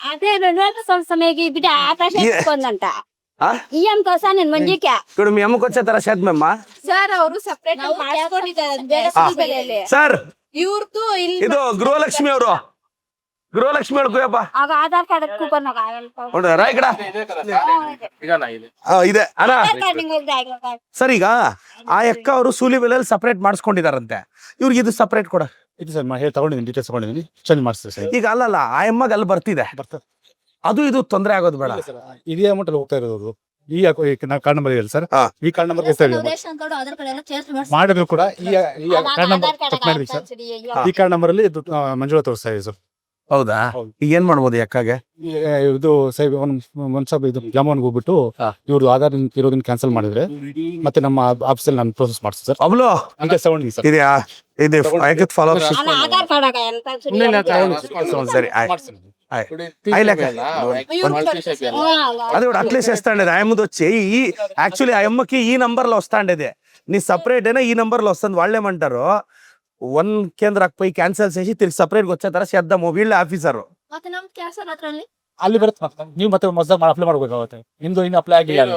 అదే 2 సంవత్సరం బిడ్డ ఆపరేషన్ అంట ఈఎం కోసం నేను మంచిగా ఇప్పుడు మీ అమ్మకి వచ్చేస్తారా చేద్దామమ్మ సార్ ಅವರು ಸಪರೇಟ್ ಮಾಡ್ಕೊಂಡಿದ್ದಾರೆ ಬೇರೆ ಸ್ಕೂಲ್ ಸರ್ ಇವ್ರದ್ದು ಇಲ್ಲಿ ಇದು ಗೃಹಲಕ್ಷ್ಮಿ ಅವರು ಗೃಹಲಕ್ಷ್ಮಿ ಅವ್ರು ಕುಯಪ್ಪ ಆಗ ಆಧಾರ್ ಕಾರ್ಡ್ ಕೂಪನ್ ರಾ ಈ ಕಡೆ ಇದೆ ಅಣ್ಣ ಸರ್ ಈಗ ಆ ಅಕ್ಕ ಅವರು ಸೂಲಿಬೆಲೆಯಲ್ಲಿ ಸಪರೇಟ್ ಮಾಡಿಸ್ಕೊಂಡಿದಾರಂತೆ ಇವ್ರಿಗೆ ಇದು ಸಪರೇಟ್ ಕೊಡ ಇದು ಸರ್ ತಗೊಂಡಿದ್ದೀನಿ ಡೀಟೇಲ್ಸ್ ತಗೊಂಡಿದ್ದೀನಿ ಚೇಂಜ್ ಮಾಡಿಸ್ತೀವಿ ಸರ್. ಈಗ ಅಲ್ಲಲ್ಲ ಆ ಅಮ್ಮಗೆ ಅಲ್ಲಿ ಬರ್ತಿದೆ ಅದು ಇದು ತೊಂದರೆ ಆಗೋದು ಬೇಡ ಇದೇ ಅಮೌಂಟ್ ಅಲ್ಲಿ ಹೋಗ್ತಾ ಇರೋದು ಈ ನಾವು ಕಾರ್ಡ್ ನಂಬರ್ ಹೇಳಿ ಸರ್ ಈ ಕಾರ್ಡ್ ನಂಬರ್ ಮಾಡಿದ್ರು ಕೂಡ ಈ ಕಾರ್ಡ್ ನಂಬರ್ ಚೆಕ್ ಮಾಡಿದ್ವಿ ಸರ್ ಈ ಕಾರ್ಡ್ ನಂಬರ್ ಅಲ್ಲಿ ಮಂಜುಳಾ ತೋರಿಸ್ತಾ ಇದೆ ಸರ್. ಹೌದಾ ಈಗ ಏನ್ ಮಾಡ್ಬೋದು ಈ ಅಕ್ಕಗೆ ಇದು ಒಂದ್ಸಲ ಇದು ಜಾಮೂನ್ಗೆ ಹೋಗ್ಬಿಟ್ಟು ಇವ್ರು ಆಧಾರ್ ಇರೋದನ್ನ ಕ್ಯಾನ್ಸಲ್ ಮಾಡಿದ್ರೆ ಮತ್ತೆ ನಮ್ಮ ಆಫೀಸಲ್ಲಿ ನಾನು ಪ್ರೋಸೆಸ್ ಮಾಡ್ತೀನಿ ಸರ್. ಅವಳು ಹಂಗೆ ತಗೊಂಡಿದ್ದೀನಿ ಸರ್. ಇದೆಯಾ ಇದೆ ಫಾಲೋ ಆಧಾರ್ ಕಾರ್ಡ್ ಸರಿ అది కూడా అట్లే చేస్తాండేది ఆయమ్మది వచ్చి ఈ యాక్చువల్లీ ఆ అమ్మకి ఈ నంబర్ లో వస్తాండేది నీ సపరేట్ అయినా ఈ నంబర్ లో వస్తుంది. వాళ్ళు ఏమంటారు 1 కేంద్రಕ್ಕೆ పోయి క్యాన్సిల్ చేసి తిరిగి సపరేట్ గా వచ్చే ತರ చేద్దాము వీళ్ళ ఆఫీసర్ ಅಲ್ಲಿ ಬರುತ್ತೆ ನೀವು ಮತ್ತೆ ಹೊಸದಾಗಿ ಅಪ್ಲೈ ಮಾಡ್ಬೇಕಾಗುತ್ತೆ ನಿಮ್ದು ಇನ್ನು ಅಪ್ಲೈ ಆಗಿಲ್ಲ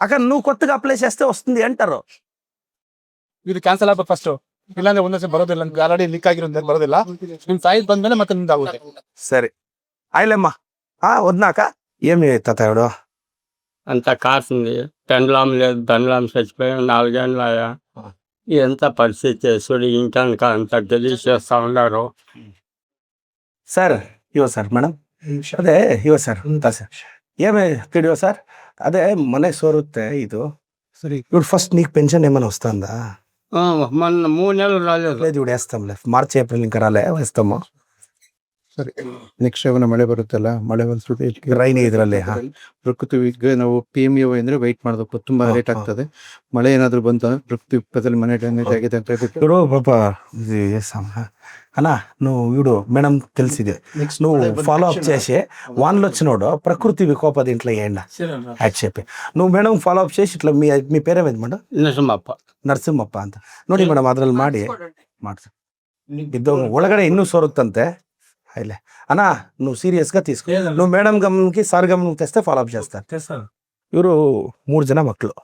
అక్కడ నువ్వు కొత్తగా అప్లై చేస్తే వస్తుంది అంటారు. ಇದು ಕ್ಯಾನ್ಸಲ್ ಆಗ್ಬೇಕು ಫಸ್ಟ್ ಇಲ್ಲಾಂದ್ರೆ ಒಂದೊಂದ್ಸಲ ಬರೋದಿಲ್ಲ ಆಲ್ರೆಡಿ ಲಿಕ್ ಆಗಿರೋದ್ರಿಂದ ಬರೋದಿಲ್ಲ ನಿಮ್ ಸೈಜ್ ಬಂದ್ಮೇಲೆ ಮತ್ತೆ ನಿಮ್ದು ಆಗುತ್ತೆ. సరే ఆయలేమ్మా వద్దాక ఏమి తాతాడు అంత కాసింది పెండ్లాం లేదు దండ్లాం చచ్చిపోయి 4 ఏళ్ళు అయ్యా ఎంత పరిస్థితి చూడు ఇంకా అంత గలీజ్ చేస్తా ఉన్నారు ಸರ್ ಇವ ಸರ್ ಮೇಡಮ್ ಅದೇ ಇವ ಸರ್ ಸರ್ ఏమే ತಿಳಿಯೋ ಸರ್ అదే ಮನೆ సోరుತ್ತೆ ಇದು సరే ఇప్పుడు ఫస్ట్ నీకు పెన్షన్ ఏమైనా వస్తుందా? మొన్న 3 నెలలు రాలేదు. లేదు ఇప్పుడు వేస్తాంలే మార్చి ఏప్రిల్ ఇంకా రాలే వేస్తాము. ಸರಿ ನೆಕ್ಸ್ಟ್ ಏನ ಮಳೆ ಬರುತ್ತಲ್ಲ ಮಳೆ ಬಂದ್ಬಿಟ್ಟು ರೈನ್ ಇದ್ರಲ್ಲಿ ಪ್ರಕೃತಿ ನಾವು PMU ಅಂದ್ರೆ ವೈಟ್ ಮಾಡಬೇಕು ತುಂಬಾ ಲೇಟ್ ಆಗ್ತದೆ. ಮಳೆ ಏನಾದ್ರು ಬಂತು ಪ್ರಕೃತಿ ವಿಪತ್ತಲ್ಲಿ ಮನೆ ಡ್ಯಾಮೇಜ್ ಆಗಿದೆ ಅಂತ ఇప్పుడు పాప ఇది చేస్తాం అన్నా నువ్వు వీడు మేడం తెలిసిదే నువ్వు ఫాలో అప్ చేసి వాన్లు వచ్చినోడు ప్రకృతి వికోప దీంట్లో ఏండా యాడ్ చెప్పి నువ్వు ಮೇಡಮ್ ಫಾಲೋ ಅಪ್ చేసి ఇట్లా మీ పేరేమేది మేడం? ನರಸಿಂಹಪ್ಪ ಅಂತ ನೋಡಿ ಮೇಡಮ್ ಅದ್ರಲ್ಲಿ ಮಾಡ್ತೀನಿ ಇದು ಒಳಗಡೆ ಇನ್ನೂ ಸೋರುತ್ತಂತೆ. అయిలే అన్నా నువ్వు సీరియస్ గా తీసుకో. నువ్వు మేడం గమనికి సార్ గమనం తెస్తే ఫాలో అప్ చేస్తారు. ಇವರು 3 ಜನ ಮಕ್ಕಳು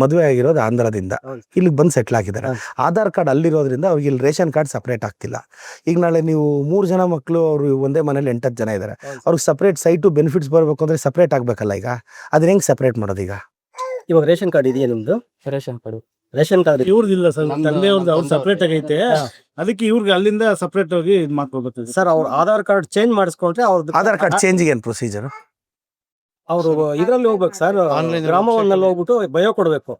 ಮದುವೆ ಆಗಿರೋದು ಆಂಧ್ರದಿಂದ ಇಲ್ಲಿಗೆ ಬಂದು ಸೆಟ್ಲ್ ಆಗಿದ್ದಾರೆ. ಆಧಾರ್ ಕಾರ್ಡ್ ಅಲ್ಲಿರೋದ್ರಿಂದ ಅವ್ರಿಗೆ ಇಲ್ಲಿ ರೇಷನ್ ಕಾರ್ಡ್ ಸಪ್ರೇಟ್ ಆಗ್ತಿಲ್ಲ. ಈಗ ನಾಳೆ ನೀವು 3 ಜನ ಮಕ್ಕಳು ಅವರು ಒಂದೇ ಮನೇಲಿ 8 ಜನ ಇದ್ದಾರೆ ಅವ್ರಿಗೆ ಸಪ್ರೇಟ್ ಸೈಟು ಬೆನಿಫಿಟ್ಸ್ ಬರಬೇಕು ಅಂದ್ರೆ ಸಪ್ರೇಟ್ ಆಗ್ಬೇಕಲ್ಲ. ಈಗ ಅದನ್ನ ಹೆಂಗ್ ಸಪ್ರೇಟ್ ಮಾಡೋದು? ಈಗ ಇವಾಗ ರೇಷನ್ ಕಾರ್ಡ್ ಇದೆಯಾ ನಿಮ್ದು? ರೇಷನ್ ಕಾರ್ಡ್ ಇವ್ರದಿಲ್ಲ ಸರ್ ತಂದೆಯವ್ರದ್ದು ಅವ್ರು ಸಪ್ರೇಟ್ ಆಗೈತೆ ಅದಕ್ಕೆ ಇವ್ರಿಗೆ ಅಲ್ಲಿಂದ ಸಪ್ರೇಟ್ ಹೋಗಿ ಇದು ಮಾಡ್ಕೋಬೇಕು ಸರ್. ಅವ್ರ ಆಧಾರ್ ಕಾರ್ಡ್ ಚೇಂಜ್ ಮಾಡಿಸ್ಕೊಂಡ್ರೆ ಅವ್ರದ್ದು ಆಧಾರ್ ಕಾರ್ಡ್ ಚೇಂಜ್ಗೆ ಏನು ಪ್ರೊಸೀಜರ್? ಅವರು ಇದರಲ್ಲಿ ಹೋಗ್ಬೇಕು ಸರ್, ಗ್ರಾಮವನ್ನಲ್ಲಿ ಹೋಗ್ಬಿಟ್ಟು ಬಯೋ ಕೊಡ್ಬೇಕು.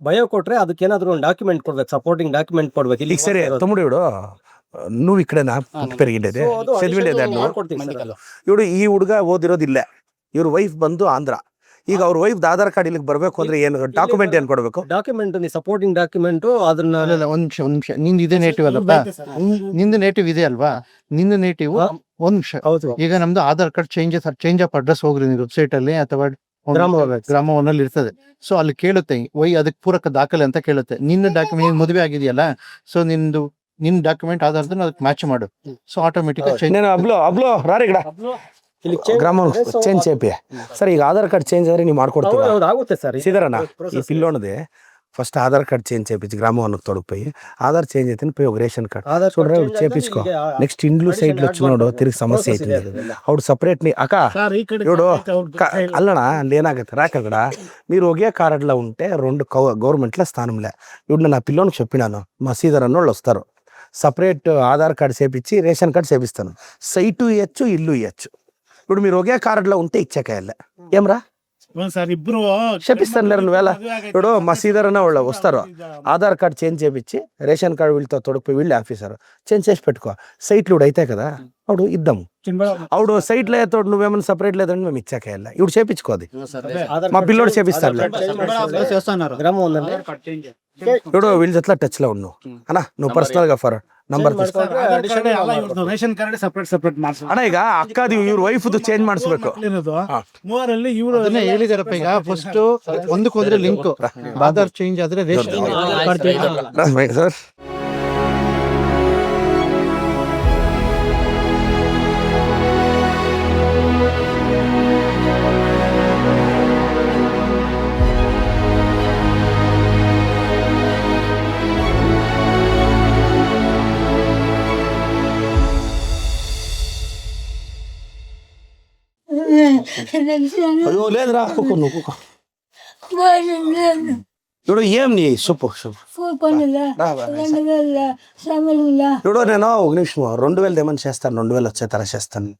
ಬಯೋ ಕೊಟ್ರೆ ಅದಕ್ಕೆ ಏನಾದ್ರು ಒಂದು ಡಾಕ್ಯುಮೆಂಟ್ ಕೊಡ್ಬೇಕು, ಸಪೋರ್ಟಿಂಗ್ ಡಾಕ್ಯುಮೆಂಟ್ ಕೊಡ್ಬೇಕು. ಇಲ್ಲಿ ಸರಿ ತಮ್ಮಡು ಇವ್ಡು నువ్వు ఇక్కడేనా పెరిగిండేది చదివిండేదాన్ని ఇవిడు ఈ ಹುಡುಗ ಓದಿರೋದಿಲ್ಲ. ಇವ್ರ ವೈಫ್ ಬಂದು ಆಂಧ್ರ. ಈಗ ಅವ್ರ ವೈಫ್ ಆಧಾರ್ ಕಾರ್ಡ್ ಇಲ್ಲಿಗೆ ಬರ್ಬೇಕು ಅಂದ್ರೆ ಏನು ಡಾಕ್ಯುಮೆಂಟ್ ಏನ್ ಕೊಡ್ಬೇಕು? ಡಾಕ್ಯುಮೆಂಟ್ ಸಪೋರ್ಟಿಂಗ್ ಡಾಕ್ಯುಮೆಂಟ್ ಅದನ್ನ ಒಂದ್ ನಿಮಿಷ ನಿಂದು ಇದೇ ನೇಟಿವ್ ಅಲ್ಲಪ್ಪ, ನಿಂದು ನೇಟಿವ್ ಇದೆ ಅಲ್ವಾ? ನಿಂದು ನೇಟಿವ್ ಒಂದ್ ನಿಮಿಷ. ಈಗ ನಮ್ದು Aadhaar card change of address ಹೋಗ್ರಿ ನೀವು ವೆಬ್ಸೈಟ್ ಅಲ್ಲಿ ಅಥವಾ ಗ್ರಾಮವನ್ನಲ್ಲಿ ಇರ್ತದೆ. ಸೊ ಅಲ್ಲಿ ಕೇಳುತ್ತೆ ಅದಕ್ಕೆ ಪೂರಕ ದಾಖಲೆ ಅಂತ ಕೇಳುತ್ತೆ. ನಿನ್ನ ಡಾಕ್ಯುಮೆಂಟ್ ಮದುವೆ ಆಗಿದೆಯಲ್ಲ, ಸೊ ನಿನ್ನ ಡಾಕ್ಯುಮೆಂಟ್ ಆಧಾರದ ಅದಕ್ಕೆ ಮ್ಯಾಚ್ ಮಾಡು. ಸೊ ಆಟೋಮೆಟಿಕ್ ಅಬ್ಲೋ ರಾರಿಗಡ ಗ್ರಾಮ ಚೇಂಜ್ చేపి ಸರ್. ಈಗ ಆಧಾರ್ ಕಾರ್ಡ್ ಚೇಂಜ್ ಆದ್ರೆ ನೀವು ಮಾಡ್ಕೊಡ್ತೀರಾ? ಆಗುತ್ತೆ ಸರ್. సీదరనా ఈ పిల్లోనిది ఫస్ట్ ఆధార్ కార్డ్ చేంజ్ చేయించి గ్రామవన్కి తొడిగిపోయి ఆధార్ చేంజ్ అయితే పోయి ఒక రేషన్ కార్డ్ చూడరా చేపించుకో. నెక్స్ట్ ఇండ్లు సైడ్ లో వచ్చినోడు తిరిగి సమస్య అవుతుంది. అవుడు సపరేట్ అక్క ఇవిడు అల్లనా లేనాగತ್ತೆ రాకక్కడ మీరు ఒకే కార్డులో ఉంటే 2 గవర్నమెంట్లో స్థానంలే. ఇప్పుడు నా పిల్లోనికి చెప్పినాను మా సీదర్ అన్నోళ్ళు వస్తారు, సపరేట్ ఆధార్ కార్డు చేపించి రేషన్ కార్డు చేపిస్తాను. సైటు ఇవ్వచ్చు, ఇల్లు ఇవ్వచ్చు. ఇప్పుడు మీరు ఒకే కార్డులో ఉంటే ఇచ్చాకెళ్ళ ఏమరా చెప్పిస్తాను లేరు నువ్వేళ. ఇప్పుడు మా సీదర్ అన్న వాళ్ళు వస్తారు, ఆధార్ కార్డ్ చేంజ్ చేపించి రేషన్ కార్డు వీళ్ళతో తొడిగిపోయి వీళ్ళు ఆఫీసర్ చేంజ్ చేసి పెట్టుకో. సైట్లు ఇప్పుడు అయితే కదా అవుడు ఇద్దాము. అవుడు సైట్ లేతోడు నువ్వేమైనా సపరేట్ లేదండి మేము ఇచ్చాకెళ్ళ ఇప్పుడు చేపించుకోది. మా పిల్లోడు చేపిస్తాను ఇప్పుడు వీళ్ళ జట్లా టచ్ లో ఉన్నావు అన్నా. నువ్వు పర్సనల్ గా for number ration card separate ಅಣ್ಣ. ಈಗ ಅಕ್ಕದು ಇವ್ರ ವೈಫ್ ಚೇಂಜ್ ಮಾಡಿಸ್ಬೇಕು. ಮೂವರಲ್ಲಿ ಇವರು ಹೇಳಿದಾರಪ್ಪ. ಈಗ ಫಸ್ಟ್ ಒಂದಕ್ಕೆ ಹೋದ್ರೆ ಲಿಂಕ್ ಆಧಾರ್ ಚೇಂಜ್ ಆದ್ರೆ ರೇಷನ್ ಸರ್ అయ్యో లేదురా కూకో నువ్వు కూకో చూడు ఏం నీ చెప్పు చూడు నేను ఒక నిమిషం 2000 ఏమని చేస్తాను 2000 వచ్చే ತರ చేస్తాను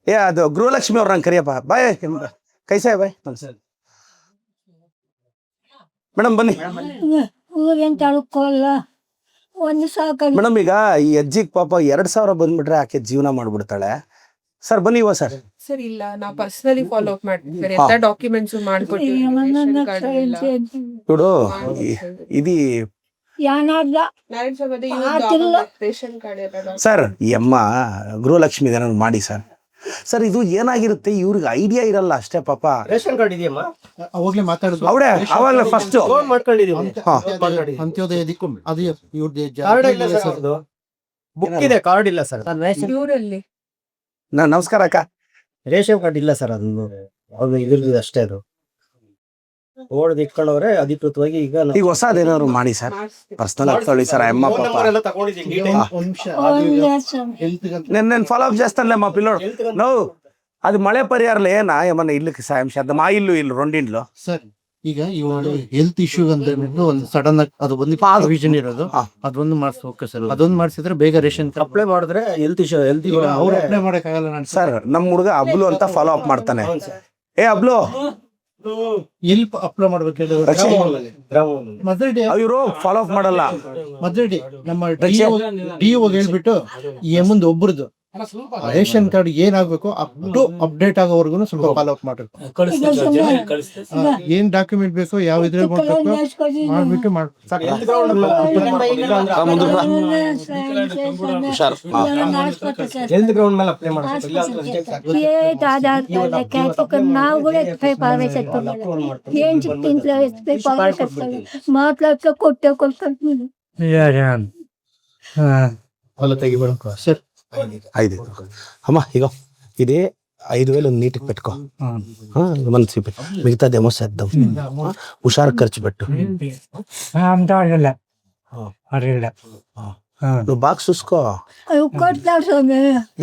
ఏ ಅದು ಗೃಹಲಕ್ಷ್ಮಿ ಅವ್ರನ್ನ ಕರಿಯಪ್ಪ ಬಾಯ್ ಕೈಸಾ ಬಾಯ್ ಮೇಡಮ್ ಬನ್ನಿ ಮೇಡಮ್ ಈಗ ಈ ಅಜ್ಜಿಗೆ ಪಾಪ 2000 ಬಂದ್ಬಿಟ್ರೆ ಆಕೆ ಜೀವನ ಮಾಡ್ಬಿಡ್ತಾಳೆ ಸರ್ ಬನ್ನಿ ಇವ ಸರ್ ಸರ್ ಇಲ್ಲ ನಾ ಪರ್ಸನಲಿ ಫಾಲೋ ಅಪ್ ಮಾಡ್ತೀನಿ ಸರ್ ಎಲ್ಲ ಡಾಕ್ಯುಮೆಂಟ್ಸ್ ಮಾಡ್ಕೊಡ್ತೀವಿ చూడు ఇది ರೇಷನ್ ಕಾರ್ಡ್ ಎಲ್ಲ ಸರ್ ಈ ಅಮ್ಮ ಗೃಹಲಕ್ಷ್ಮಿ ಏನಾದ್ರು ಮಾಡಿ ಸರ್ ಇದು ಏನಾಗಿರುತ್ತೆ ಇವ್ರಿಗೆ ಐಡಿಯಾ ಇರಲ್ಲ ಅಷ್ಟೇ ಪಾಪ ರೇಷನ್ ಕಾರ್ಡ್ ಇದೆಯಮ್ಮ ಅವಾಗ್ಲೇ ಮಾತಾಡಿದ್ರು ಅವಳೇ ಅವಾಗಲೇ ಫಸ್ಟ್ ಫೋನ್ ಮಾಡ್ಕೊಂಡಿದೀವಿ ಅಂತ್ಯೋದಯ ಅದು ಇವ್ರದ್ದು ಕಾರ್ಡ್ ಇಲ್ಲ ಸರ್ ಅದು ಬುಕ್ ಇದೆ ಕಾರ್ಡ್ ಇಲ್ಲ ಸರ್ ಇವರಲ್ಲಿ ನಮಸ್ಕಾರ ಅಕ್ಕ ರೇಷನ್ ಕಾರ್ಡ್ ಇಲ್ಲ ಸರ್ ಅದು ಅದು ಇದ್ರದ್ದು ಅಷ್ಟೇ ಅದು ಓಡ್ದು ಇಟ್ಕೊಂಡವ್ರೆ ಅಧಿಕೃತವಾಗಿ ಈಗ ಈಗ ಹೊಸದೇನಾದ್ರು ಮಾಡಿ ಸರ್ ಪರ್ಸನಲ್ ಆಗ್ತಾಳಿ ಸರ್ ಅಮ್ಮ ಪಾಪ నేను ఫాలో అప్ చేస్తానులే మా పిల్లోడు నువ్వు అది మಳೆ పరిహారం ఏనా ఏమన్నా ఇల్లుకి సాయం చేద్దాం మా ఇల్లు రెండింట్లో ಸರ್ ಈಗ ಇವಾಗ ಹೆಲ್ತ್ ಇಶ್ಯೂ ಅಂತ ಒಂದು ಸಡನ್ ಆಗಿ ಅದು ಒಂದು ವಿಷನ್ ಇರೋದು ಅದೊಂದು ಮಾಡಿಸ್ಬೇಕು ಸರ್ ಅದೊಂದು ಮಾಡಿಸಿದ್ರೆ ಬೇಗ ರೇಷನ್ ಅಪ್ಲೈ ಮಾಡಿದ್ರೆ ಹೆಲ್ತ್ ಇಶ್ಯೂ ಹೆಲ್ತ್ ಅವ್ರು ಅಪ್ಲೈ ಮಾಡಕ್ಕಾಗಲ್ಲ ನಾನು ಸರ್ ನಮ್ಮ ಹುಡುಗ ಅಬ್ಲು ಅಂತ ಫಾಲೋ ಅಪ್ ಮಾಡ್ತಾನೆ ಏ ಅಬ್ಲು ಎಲ್ಲಿ ಅಪ್ಲೈ ಮಾಡ್ಬೇಕು ಇವರು ಫಾಲೋ ಅಪ್ ಮಾಡಲ್ಲ ಮದ್ರೆಡಿ ನಮ್ಮ ಡಿಒ ಹೇಳ್ಬಿಟ್ಟು ಈ ಮುಂದೆ ಒಬ್ರದ್ದು ರೇಷನ್ ಕಾರ್ಡ್ ಏನಾಗ್ಬೇಕು ಅಪ್ಡೇಟ್ ಆಗೋವರೆಗೂ ಸ್ವಲ್ಪ ಫಾಲೋ ಅಪ್ ಮಾಡ್ಬೇಕು ಏನ್ ಡಾಕ್ಯುಮೆಂಟ್ ಬೇಕು ಯಾವ ಇದ್ರಲ್ಲಿ ಮಾಡ್ಬೇಕು ಮಾಡ್ಬಿಟ್ಟು ಹೆಲ್ತ್ ಗ್ರೌಂಡ್ ಮೇಲೆ ಅಪ್ಲೈ ನಾವು కూడా ఏం ఇంట్లో మాట్లాడుతూ కొట్టుకుంటున్నాను ಸರ್ 5 అమ్మా ఇగో ఇది 5000 నీటికి పెట్టుకో మనం చూపెట్టు మిగతాదేమో చేద్దాం హుషారు ఖర్చు పెట్టు నువ్వు బాగా చూసుకో కొడతాడు స్వామి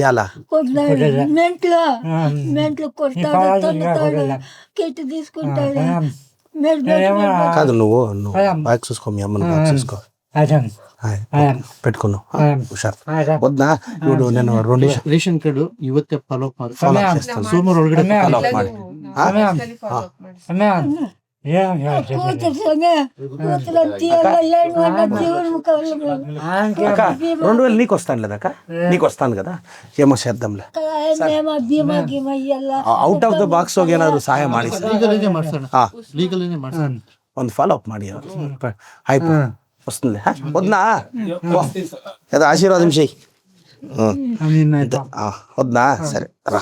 ఎలా కొడతాడు మెంట్లో కొడతాడు కిట్ తీసుకుంటాడు కాదు నువ్వు బాగా చూసుకో మీ అమ్మని బాగా చూసుకో పెట్టుకున్నావు హుషారు వద్దా ఇప్పుడు నేను 2 ರೇಷನ್ ಕಾರ್ಡ್ ಇವತ್ತೇ ಫಾಲೋ ಅಪ್ ಮಾಡಿ చేస్తాను ಸೋಮವಾರ ಒಳಗಡೆ ಫಾಲೋ ಅಪ್ ಮಾಡಿ కూతురు స్వామి కూతురు అక్క 2000 నీకు వస్తాను లేదా అక్క నీకు వస్తాను కదా ఏమో చేద్దాంలే బీమా గీమా ఇయ్యాల ಔಟ್ ಆಫ್ ದ ಬಾಕ್ಸ್ ಹೋಗಿ ಏನಾದ್ರು ಸಹಾಯ ಮಾಡಿ ಲೀಗಲ್ ಮಾಡ್ಸೋಣ ಲೀಗಲ್ ಮಾಡ್ಸೋಣ ಒಂದು ಫಾಲೋ ಅಪ್ ಮಾಡಿ ಆಯ್ತು వస్తుంది వద్దా ఏదో ఆశీర్వాదం చెయ్యి వద్దా సరే రా